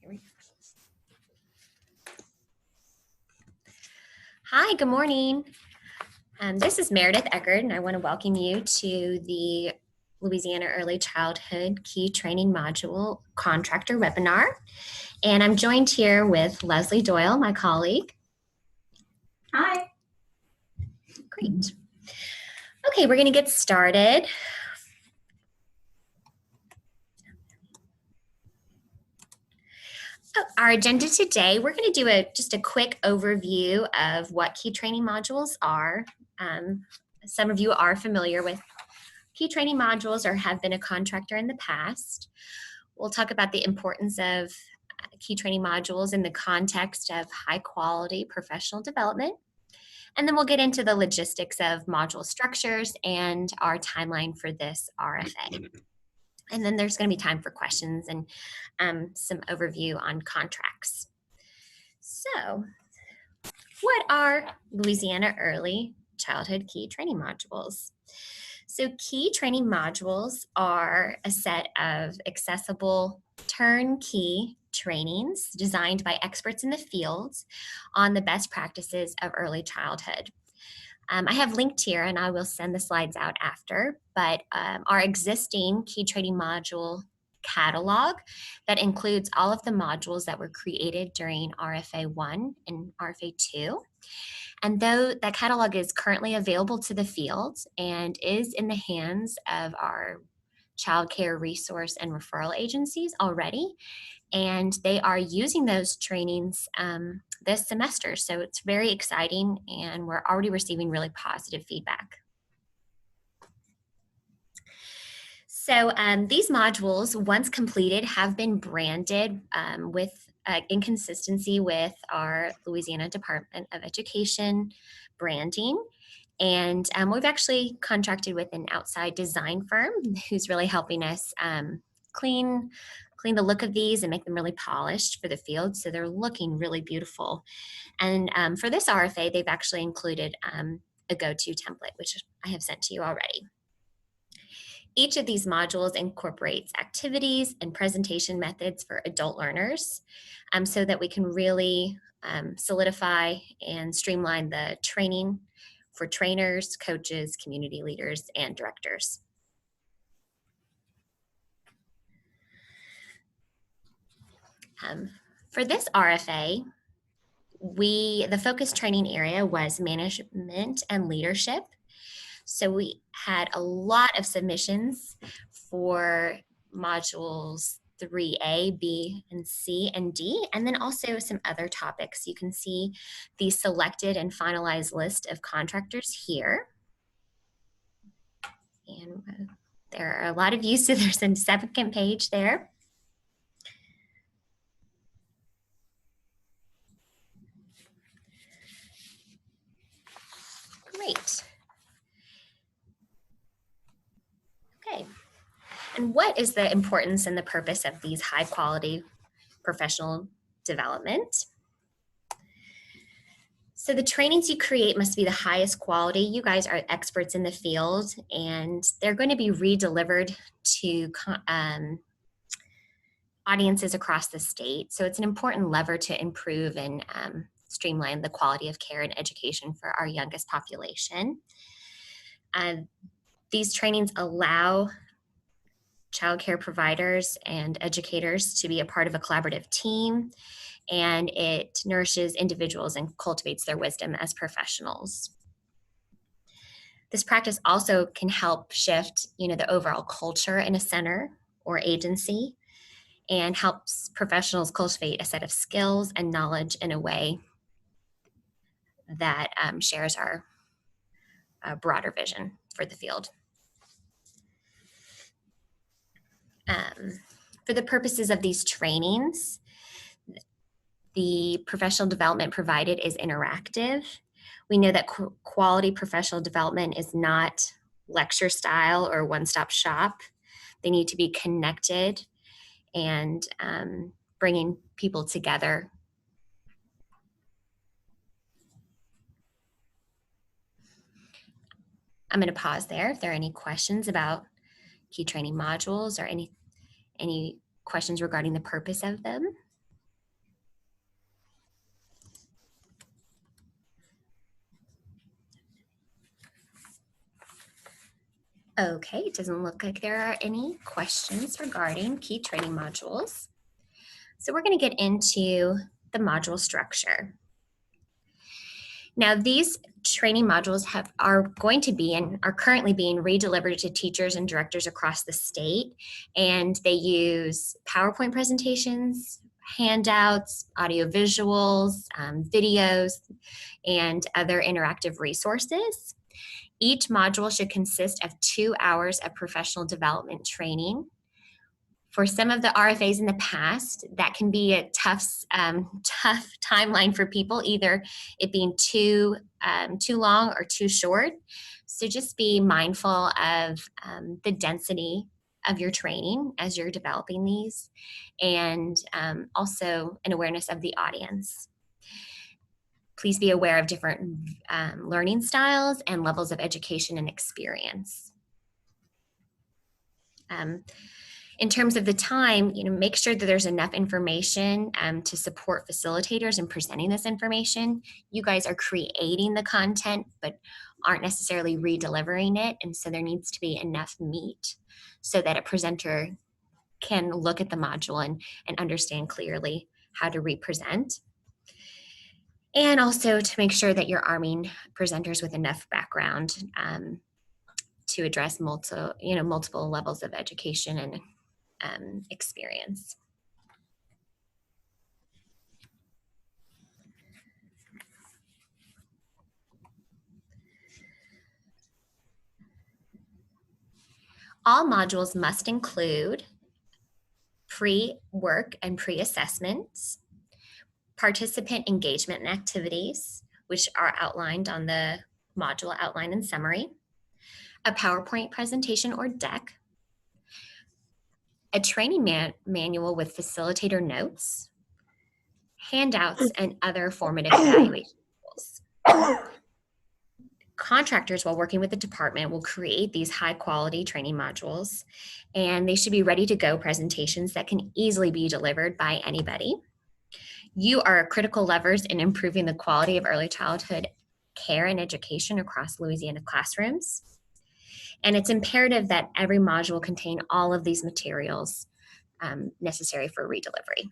Here we go. Hi, good morning. This is Meredith Eckert, and I want to welcome you to the Louisiana Early Childhood Key Training Module Contractor webinar. And I'm joined here with Leslie Doyle, my colleague. Hi. Great. Okay, we're going to get started. So our agenda today, we're going to do just a quick overview of what key training modules are. Some of you are familiar with key training modules or have been a contractor in the past. We'll talk about the importance of key training modules in the context of high quality professional development. And then we'll get into the logistics of module structures and our timeline for this RFA. And then there's going to be time for questions and some overview on contracts. So, what are Louisiana Early Childhood Key Training Modules? So, key training modules are a set of accessible turnkey trainings designed by experts in the fields on the best practices of early childhood. I have linked here, and I will send the slides out after, but our existing key training module catalog that includes all of the modules that were created during RFA 1 and RFA 2. And though that catalog is currently available to the field and is in the hands of our child care resource and referral agencies already, and they are using those trainings this semester. So it's very exciting, and we're already receiving really positive feedback. So these modules, once completed, have been branded in consistency with our Louisiana Department of Education branding. And we've actually contracted with an outside design firm who's really helping us clean the look of these and make them really polished for the field, so they're looking really beautiful. And for this RFA, they've actually included a go-to template, which I have sent to you already. Each of these modules incorporates activities and presentation methods for adult learners so that we can really solidify and streamline the training for trainers, coaches, community leaders, and directors. For this RFA, the focus training area was management and leadership. So we had a lot of submissions for modules 3A, B, and C, and D, and then also some other topics. You can see the selected and finalized list of contractors here. And there are a lot of you, so there's a second page there. Great. Okay. And what is the importance and the purpose of these high quality professional development? So the trainings you create must be the highest quality. You guys are experts in the field, and they're going to be re-delivered to audiences across the state. So it's an important lever to improve and streamline the quality of care and education for our youngest population. These trainings allow child care providers and educators to be a part of a collaborative team, and it nourishes individuals and cultivates their wisdom as professionals. This practice also can help shift, the overall culture in a center or agency, and helps professionals cultivate a set of skills and knowledge in a way that shares our broader vision for the field. For the purposes of these trainings, the professional development provided is interactive. We know that quality professional development is not lecture style or one-stop shop. They need to be connected and bringing people together. I'm going to pause there if there are any questions about key training modules or any questions regarding the purpose of them. Okay, it doesn't look like there are any questions regarding key training modules. So we're going to get into the module structure. Now, these training modules are going to be and are currently being redelivered to teachers and directors across the state, and they use PowerPoint presentations, handouts, audio visuals, videos, and other interactive resources. Each module should consist of 2 hours of professional development training. For some of the RFAs in the past, that can be a tough timeline for people, either it being too long or too short. So just be mindful of the density of your training as you're developing these, and also an awareness of the audience. Please be aware of different learning styles and levels of education and experience. In terms of the time, make sure that there's enough information to support facilitators in presenting this information. You guys are creating the content, but aren't necessarily re-delivering it. And so there needs to be enough meat so that a presenter can look at the module and understand clearly how to represent. And also to make sure that you're arming presenters with enough background to address multiple levels of education and experience. All modules must include pre-work and pre-assessments, participant engagement and activities, which are outlined on the module outline and summary, a PowerPoint presentation or deck, a training manual with facilitator notes, handouts, and other formative evaluation tools. Contractors, while working with the department, will create these high quality training modules, and they should be ready to go presentations that can easily be delivered by anybody. You are critical levers in improving the quality of early childhood care and education across Louisiana classrooms. And it's imperative that every module contain all of these materials necessary for redelivery.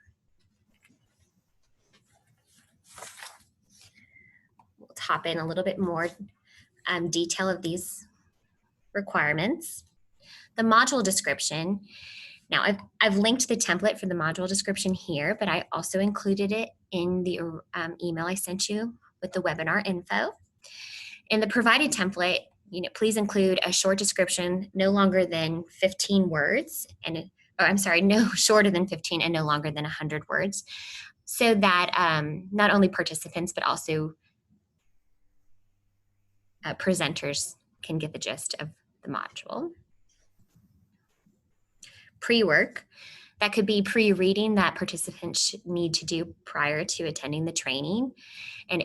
We'll hop in a little bit more detail of these requirements. The module description. Now, I've linked the template for the module description here, but I also included it in the email I sent you with the webinar info. In the provided template, please include a short description, no longer than 15 words, no shorter than 15 and no longer than 100 words, so that not only participants, but also presenters can get the gist of the module. Pre-work, that could be pre-reading that participants should need to do prior to attending the training,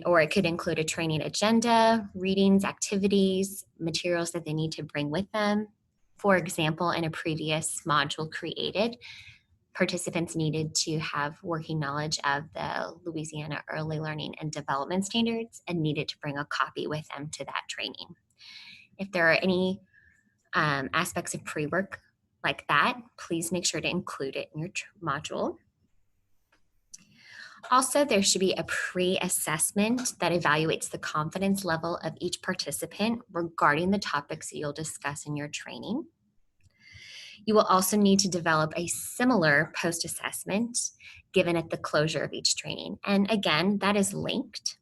or it could include a training agenda, readings, activities, materials that they need to bring with them. For example, in a previous module created, participants needed to have working knowledge of the Louisiana Early Learning and Development Standards and needed to bring a copy with them to that training. If there are any aspects of pre-work like that, please make sure to include it in your module. Also, there should be a pre-assessment that evaluates the confidence level of each participant regarding the topics that you'll discuss in your training. You will also need to develop a similar post-assessment given at the closure of each training. And again, that is linked.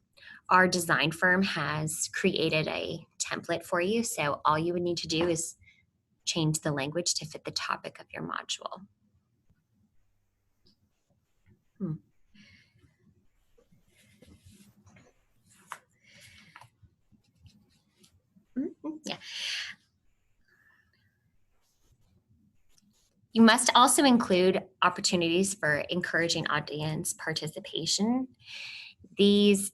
Our design firm has created a template for you, so all you would need to do is change the language to fit the topic of your module. Yeah. You must also include opportunities for encouraging audience participation. These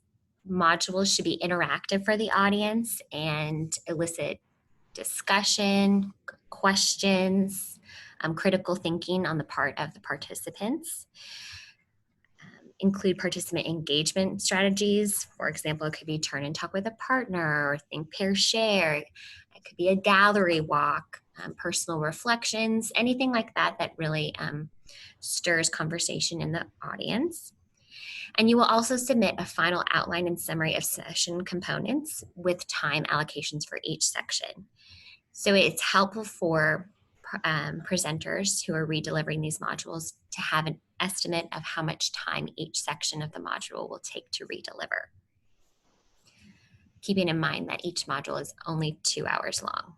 modules should be interactive for the audience and elicit discussion, questions, critical thinking on the part of the participants. Include participant engagement strategies. For example, it could be turn and talk with a partner or think, pair, share. It could be a gallery walk, personal reflections, anything like that that really stirs conversation in the audience. And you will also submit a final outline and summary of session components with time allocations for each section. So it's helpful for presenters who are redelivering these modules to have an estimate of how much time each section of the module will take to redeliver, keeping in mind that each module is only 2 hours long.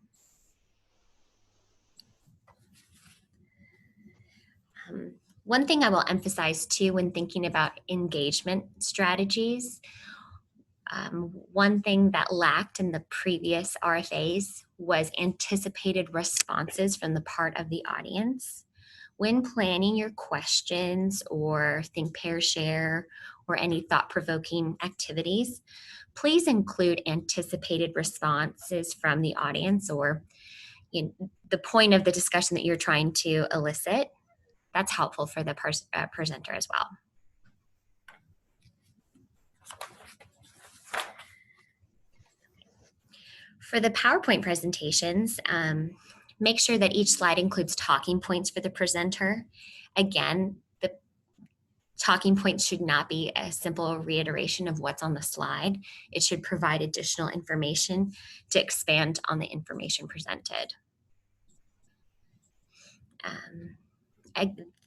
One thing I will emphasize too when thinking about engagement strategies, one thing that lacked in the previous RFAs was anticipated responses from the part of the audience. When planning your questions or think, pair, share, or any thought-provoking activities, please include anticipated responses from the audience or the point of the discussion that you're trying to elicit. That's helpful for the presenter as well. For the PowerPoint presentations, make sure that each slide includes talking points for the presenter. Again, the talking points should not be a simple reiteration of what's on the slide. It should provide additional information to expand on the information presented.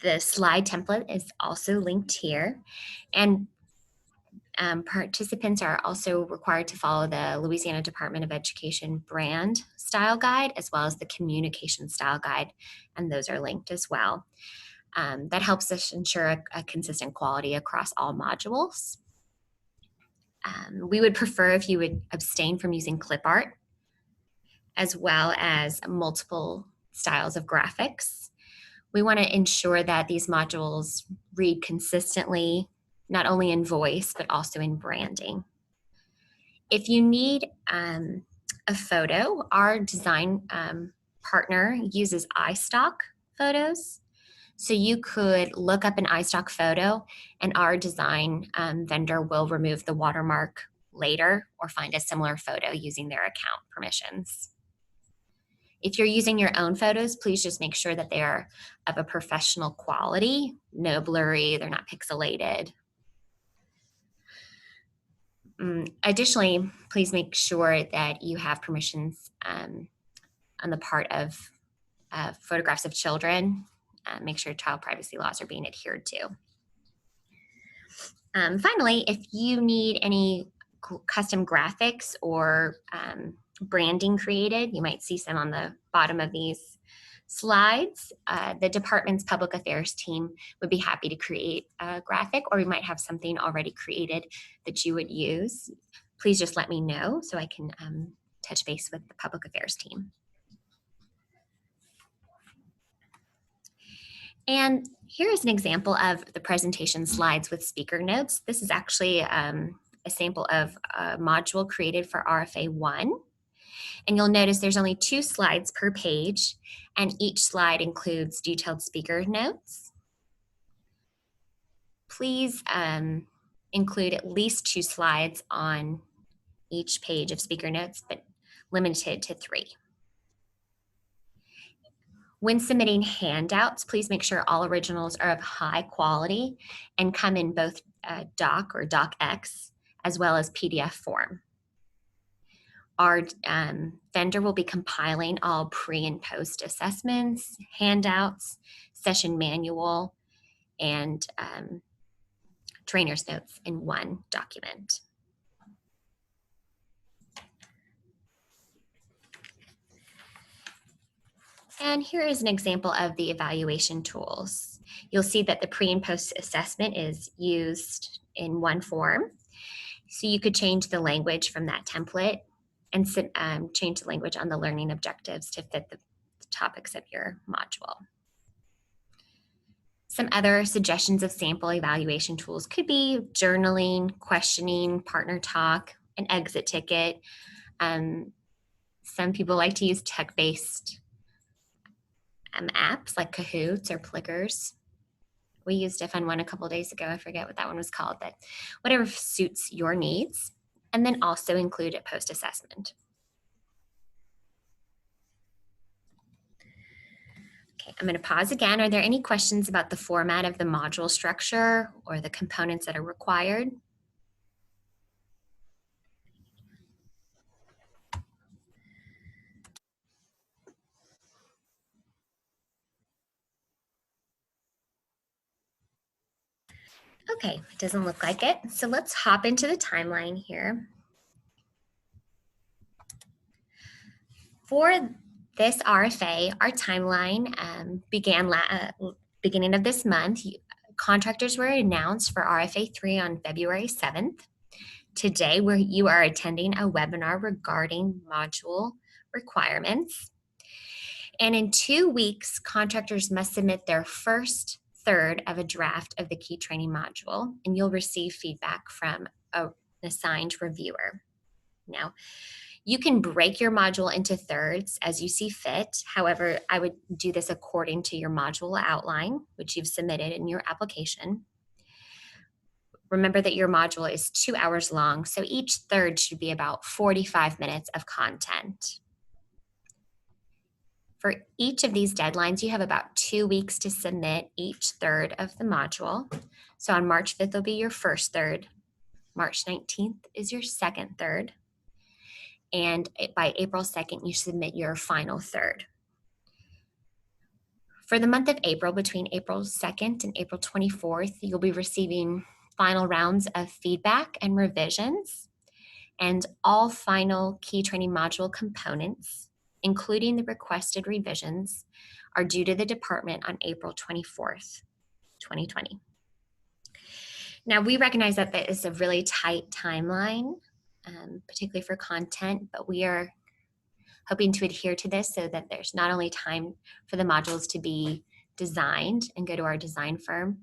The slide template is also linked here, and participants are also required to follow the Louisiana Department of Education brand style guide as well as the communication style guide, and those are linked as well. That helps us ensure a consistent quality across all modules. We would prefer if you would abstain from using clip art as well as multiple styles of graphics. We want to ensure that these modules read consistently, not only in voice, but also in branding. If you need a photo, our design partner uses iStock photos. So you could look up an iStock photo and our design vendor will remove the watermark later or find a similar photo using their account permissions. If you're using your own photos, please just make sure that they are of a professional quality, no blurry, they're not pixelated. Additionally, please make sure that you have permissions on the part of photographs of children. Make sure child privacy laws are being adhered to. Finally, if you need any custom graphics or branding created, you might see some on the bottom of these slides. The department's public affairs team would be happy to create a graphic, or we might have something already created that you would use. Please just let me know so I can touch base with the public affairs team. And here is an example of the presentation slides with speaker notes. This is actually a sample of a module created for RFA 1. And you'll notice there's only 2 slides per page, and each slide includes detailed speaker notes. Please include at least 2 slides on each page of speaker notes, but limited to 3. When submitting handouts, please make sure all originals are of high quality and come in both doc or docx as well as PDF form. Our vendor will be compiling all pre and post assessments, handouts, session manual, and trainer's notes in one document. And here is an example of the evaluation tools. You'll see that the pre and post assessment is used in one form. So you could change the language from that template and change the language on the learning objectives to fit the topics of your module. Some other suggestions of sample evaluation tools could be journaling, questioning, partner talk, an exit ticket. Some people like to use tech-based apps like Kahoots or Plickers. We used a fun one a couple of days ago. I forget what that one was called, but whatever suits your needs. And then also include a post-assessment. Okay, I'm going to pause again. Are there any questions about the format of the module structure or the components that are required? Okay, it doesn't look like it. So let's hop into the timeline here. For this RFA, our timeline began beginning of this month. Contractors were announced for RFA 3 on February 7th. Today, you are attending a webinar regarding module requirements. And in 2 weeks, contractors must submit their first third of a draft of the key training module, and you'll receive feedback from an assigned reviewer. Now, you can break your module into thirds as you see fit. However, I would do this according to your module outline, which you've submitted in your application. Remember that your module is 2 hours long, so each third should be about 45 minutes of content. For each of these deadlines, you have about 2 weeks to submit each third of the module. So on March 5th will be your first third. March 19th is your second third. And by April 2nd, you submit your final third. For the month of April, between April 2nd and April 24th, you'll be receiving final rounds of feedback and revisions, and all final key training module components, including the requested revisions, are due to the department on April 24th, 2020. Now, we recognize that that is a really tight timeline, particularly for content, but we are hoping to adhere to this so that there's not only time for the modules to be designed and go to our design firm,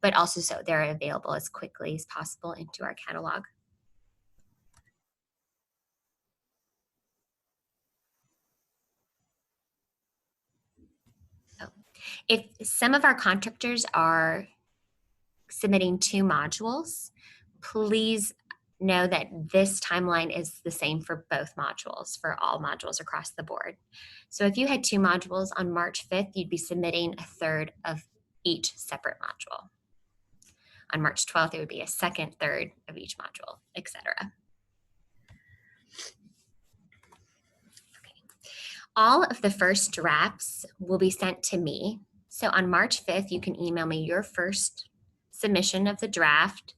but also so they're available as quickly as possible into our catalog. If some of our contractors are submitting 2 modules, please know that this timeline is the same for both modules, for all modules across the board. So if you had 2 modules on March 5th, you'd be submitting a third of each separate module. On March 12th, it would be a second third of each module, etc. Okay. All of the first drafts will be sent to me. So on March 5th, you can email me your first submission of the draft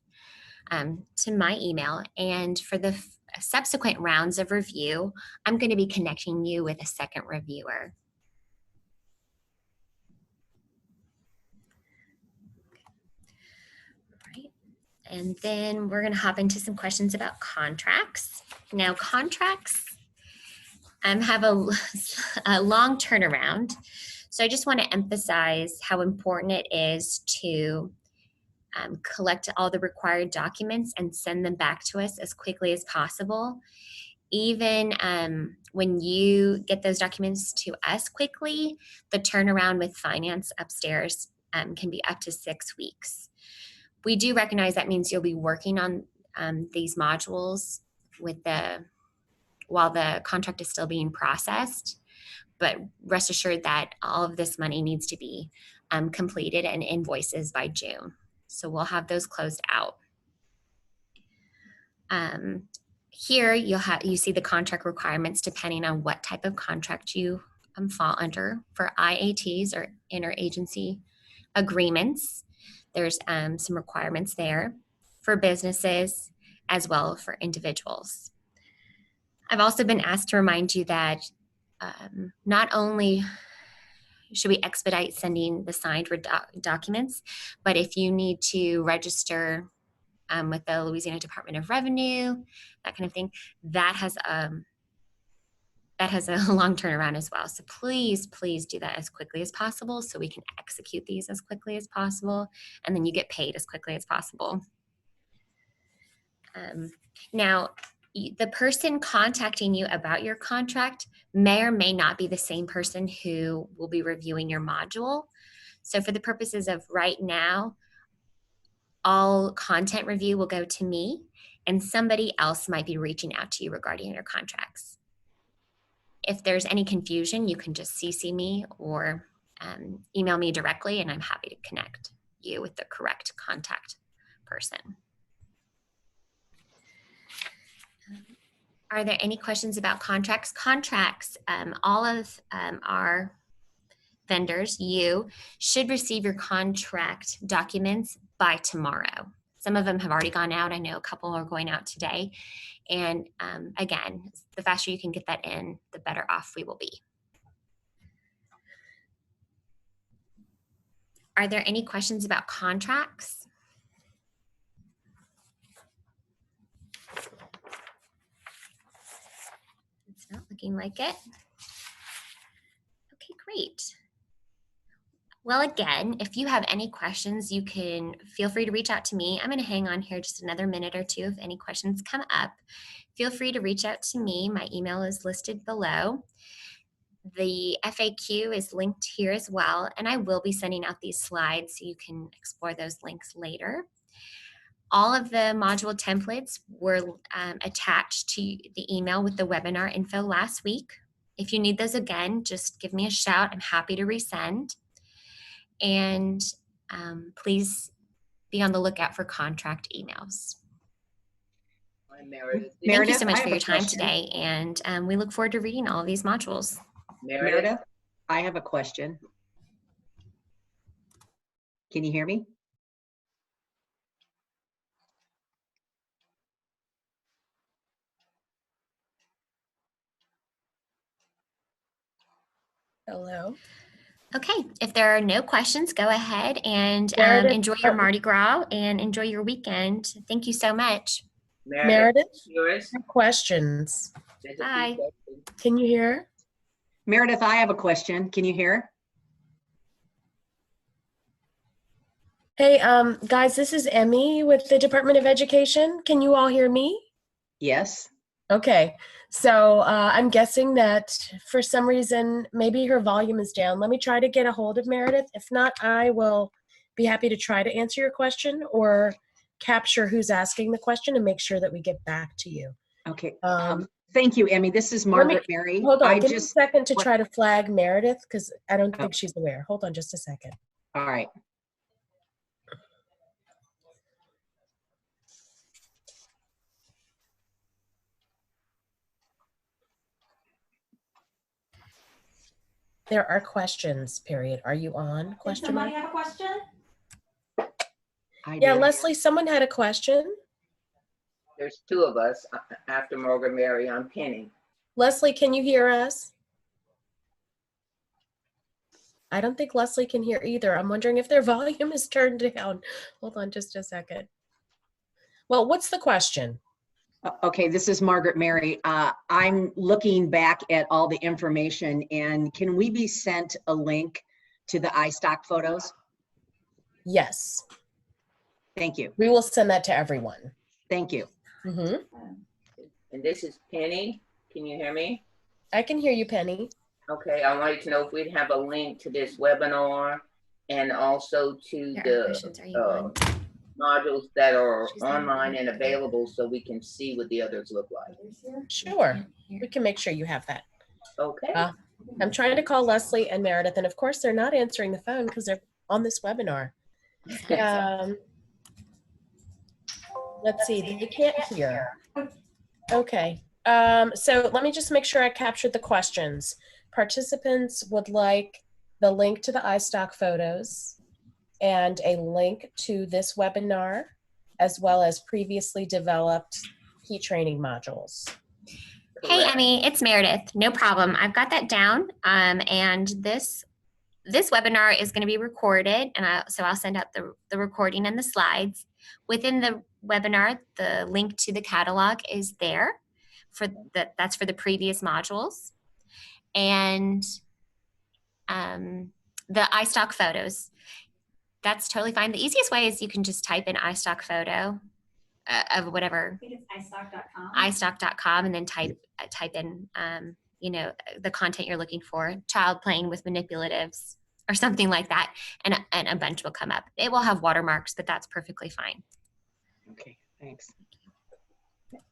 to my email. And for the subsequent rounds of review, I'm going to be connecting you with a second reviewer. Right. And then we're going to hop into some questions about contracts. Now, contracts have a long turnaround. So I just want to emphasize how important it is to collect all the required documents and send them back to us as quickly as possible. Even when you get those documents to us quickly, the turnaround with finance upstairs can be up to 6 weeks. We do recognize that means you'll be working on these modules while the contract is still being processed, but rest assured that all of this money needs to be completed and invoices by June. So we'll have those closed out. Here you see the contract requirements depending on what type of contract you fall under. For IATs or interagency agreements, there's some requirements there for businesses as well for individuals. I've also been asked to remind you that not only should we expedite sending the signed documents, but if you need to register with the Louisiana Department of Revenue, that kind of thing, that has a long turnaround as well. So please do that as quickly as possible so we can execute these as quickly as possible, and then you get paid as quickly as possible. Now, the person contacting you about your contract may or may not be the same person who will be reviewing your module. So for the purposes of right now, all content review will go to me, and somebody else might be reaching out to you regarding your contracts. If there's any confusion, you can just CC me or email me directly and I'm happy to connect you with the correct contact person. Are there any questions about contracts? Contracts, all of our vendors, you should receive your contract documents by tomorrow. Some of them have already gone out. I know a couple are going out today. And again, the faster you can get that in, the better off we will be. Are there any questions about contracts? It's not looking like it. Okay, great. Well, again, if you have any questions, you can feel free to reach out to me. I'm going to hang on here just another minute or two if any questions come up. Feel free to reach out to me. My email is listed below. The FAQ is linked here as well, and I will be sending out these slides so you can explore those links later. All of the module templates were attached to the email with the webinar info last week. If you need those again, just give me a shout. I'm happy to resend. And please be on the lookout for contract emails. Meredith. Thank you so much for your time today, and we look forward to reading all of these modules. Meredith, I have a question. Can you hear me? Hello. Okay, if there are no questions, go ahead and enjoy your Mardi Gras and enjoy your weekend. Thank you so much. Meredith, questions. Bye. Can you hear? Meredith, I have a question. Can you hear? Hey, guys, this is Emmy with the Department of Education. Can you all hear me? Yes. Okay, so I'm guessing that for some reason, maybe her volume is down. Let me try to get a hold of Meredith. If not, I will be happy to try to answer your question or capture who's asking the question and make sure that we get back to you. Okay. Thank you, Emmy. This is Margaret Mary. Hold on, give me a second to try to flag Meredith because I don't think she's aware. Hold on just a second. All right. There are questions, period. Are you on? Does somebody have a question? Yeah, Leslie, someone had a question. There's two of us. After Margaret Mary, I'm Penny. Leslie, can you hear us? I don't think Leslie can hear either. I'm wondering if their volume is turned down. Hold on just a second. Well, what's the question? Okay, this is Margaret Mary. I'm looking back at all the information, and can we be sent a link to the iStock photos? Yes. Thank you. We will send that to everyone. Thank you. Mm-hmm. And this is Penny. Can you hear me? I can hear you, Penny. Okay, I wanted to know if we'd have a link to this webinar and also to the modules that are online and available so we can see what the others look like. Sure. We can make sure you have that. Okay. I'm trying to call Leslie and Meredith, and of course they're not answering the phone because they're on this webinar. Let's see, they can't hear. Okay, so let me just make sure I captured the questions. Participants would like the link to the iStock photos and a link to this webinar, as well as previously developed key training modules. Hey, Emmy, it's Meredith. No problem. I've got that down. And this webinar is going to be recorded, and so I'll send out the recording and the slides. Within the webinar, the link to the catalog is there. That's for the previous modules. And the iStock photos, that's totally fine. The easiest way is you can just type in iStock photo of whatever. I think it's iStock.com. iStock.com, and then type in you know, the content you're looking for, child playing with manipulatives or something like that, and a bunch will come up. It will have watermarks, but that's perfectly fine. Okay, thanks.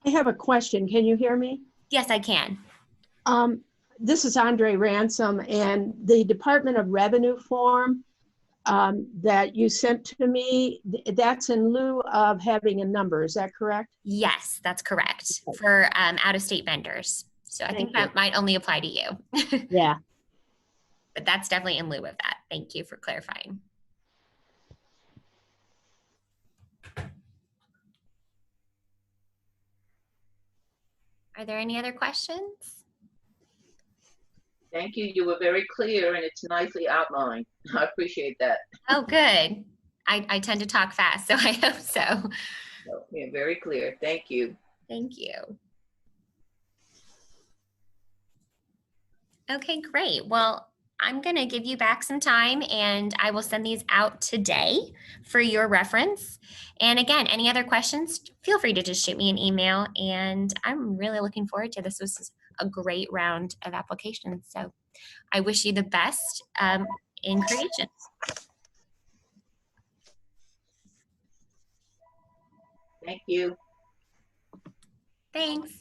I have a question. Can you hear me? Yes, I can. this is Andre Ransom, and the Department of Revenue form that you sent to me, that's in lieu of having a number, is that correct? Yes, that's correct for out-of-state vendors. So I think that might only apply to you. Yeah. But that's definitely in lieu of that. Thank you for clarifying. Are there any other questions? Thank you. You were very clear and it's nicely outlined. I appreciate that. Oh, good. I tend to talk fast, so I hope so. So, yeah, very clear. Thank you. Thank you. Okay, great. Well, I'm going to give you back some time and I will send these out today for your reference. And again, any other questions, feel free to just shoot me an email. And I'm really looking forward to this. This was a great round of applications. So I wish you the best in creation. Thank you. Thanks.